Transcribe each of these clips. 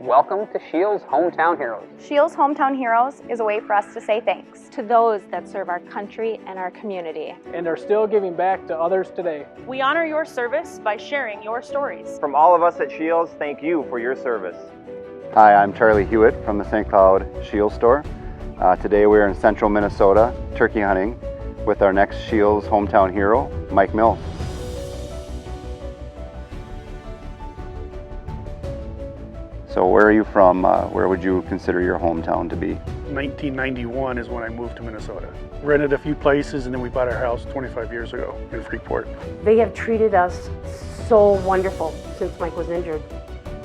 Welcome to Scheels Hometown Heroes. Scheels Hometown Heroes is a way for us to say thanks to those that serve our country and our community and are still giving back to others today. We honor your service by sharing your stories. From all of us at Scheels, thank you for your service. Hi, I'm Charlie Hewitt from the St. Cloud Scheels store. Today we're in central Minnesota turkey hunting with our next Scheels Hometown hero, Mike Mills. So where are you from? Where would you consider your hometown to be? 1991 is when I moved to Minnesota. Rented a few places and then we bought our house 25 years ago in Freeport. They have treated us so wonderful since Mike was injured,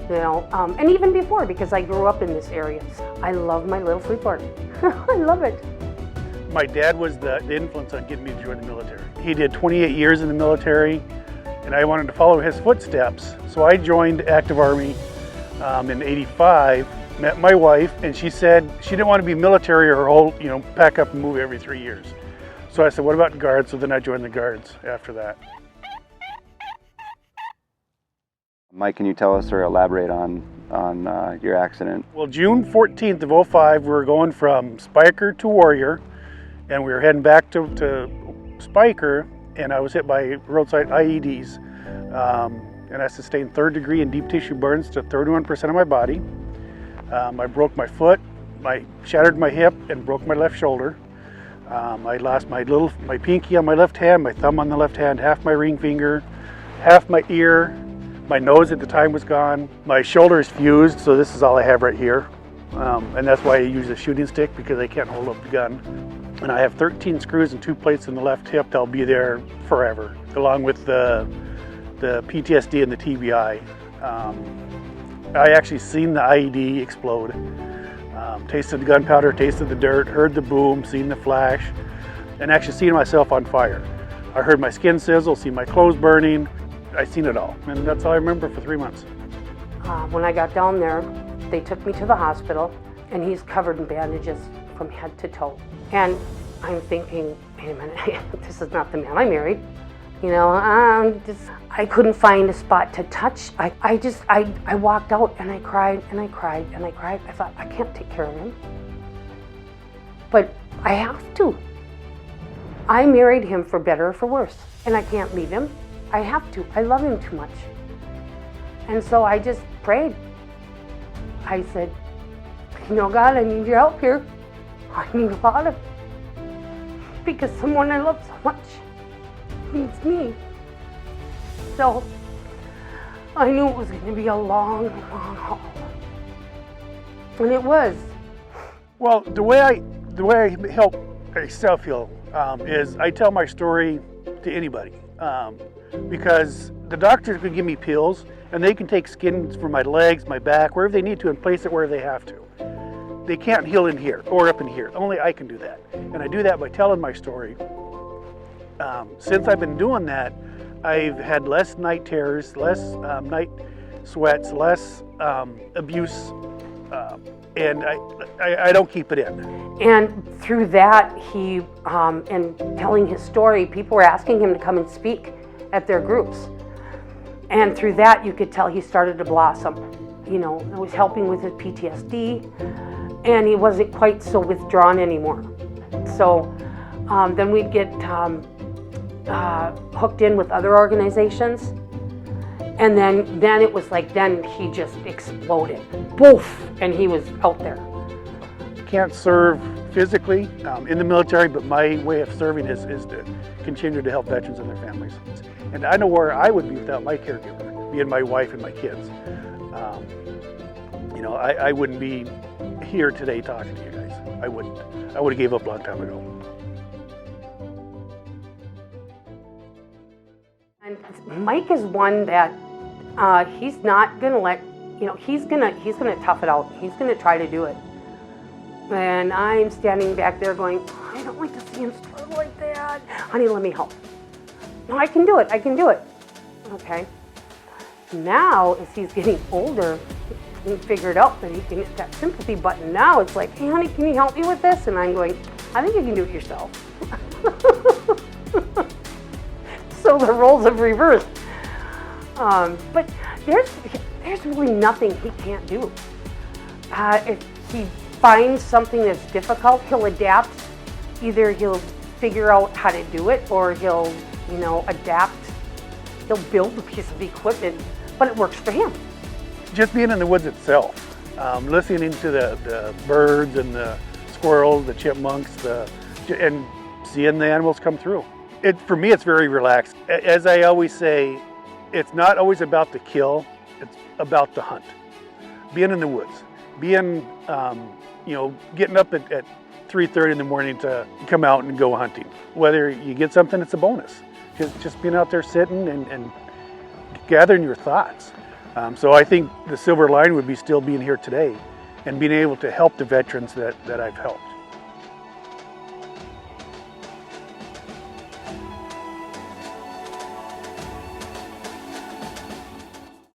you know, and even before, because I grew up in this area. I love my little Freeport. I love it. My dad was the influence on getting me to join the military. He did 28 years in the military and I wanted to follow his footsteps. So I joined active Army in '85, met my wife, and she said she didn't want to be military or whole, pack up and move every 3 years. So I said, what about the Guards? So then I joined the Guards after that. Mike, can you tell us or elaborate on your accident? Well, June 14th of '05, we were going from Spiker to Warrior, and we were heading back to Spiker, and I was hit by roadside IEDs. And I sustained third-degree and deep tissue burns to 31% of my body. I broke my foot, shattered my hip, and broke my left shoulder. I lost my pinky on my left hand, my thumb on the left hand, half my ring finger, half my ear. My nose at the time was gone. My shoulder is fused, so this is all I have right here. And that's why I use a shooting stick, because I can't hold up the gun. And I have 13 screws and 2 plates in the left hip that'll be there forever, along with the PTSD and the TBI. I actually seen the IED explode. Tasted the gunpowder, tasted the dirt, heard the boom, seen the flash, and actually seen myself on fire. I heard my skin sizzle, seen my clothes burning. I seen it all, and that's all I remember for 3 months. When I got down there, they took me to the hospital, and he's covered in bandages from head to toe. And I'm thinking, wait a minute, this is not the man I married. I couldn't find a spot to touch. I walked out and I cried and I cried and I cried. I thought, I can't take care of him. But I have to. I married him for better or for worse, and I can't leave him. I have to. I love him too much. And so I just prayed. I said, God, I need your help here. I need a lot of, because someone I love so much needs me. So I knew it was going to be a long, long haul, and it was. Well, the way I help myself heal is I tell my story to anybody, because the doctors can give me pills and they can take skin from my legs, my back, wherever they need to, and place it where they have to. They can't heal in here or up in here. Only I can do that, and I do that by telling my story. Since I've been doing that, I've had less night terrors, less night sweats, less abuse, and I don't keep it in. And through that, he, and telling his story, people were asking him to come and speak at their groups. And through that, you could tell he started to blossom. It was helping with his PTSD, and he wasn't quite so withdrawn anymore. So then we'd get hooked in with other organizations, and then it was like, then he just exploded, poof, and he was out there. Can't serve physically in the military, but my way of serving is to continue to help veterans and their families. And I know where I would be without my caregiver, being my wife and my kids. I wouldn't be here today talking to you guys. I wouldn't. I would have gave up a long time ago. And Mike is one that he's not gonna let, he's gonna tough it out. He's gonna try to do it. And I'm standing back there going, I don't like to see him struggle like that. Honey, let me help. No, I can do it. I can do it. Okay. Now, as he's getting older, he figured out that he can hit that sympathy button. Now it's like, hey, honey, can you help me with this? And I'm going, I think you can do it yourself. So the roles have reversed. But there's really nothing he can't do. If he finds something that's difficult, he'll adapt. Either he'll figure out how to do it, or he'll, adapt. He'll build a piece of equipment, but it works for him. Just being in the woods itself, listening to the birds and the squirrels, the chipmunks, and seeing the animals come through. For me, it's very relaxed. As I always say, it's not always about the kill, it's about the hunt. Being in the woods, getting up at 3:30 in the morning to come out and go hunting. Whether you get something, it's a bonus. Just being out there sitting and gathering your thoughts. So I think the silver line would be still being here today and being able to help the veterans that I've helped.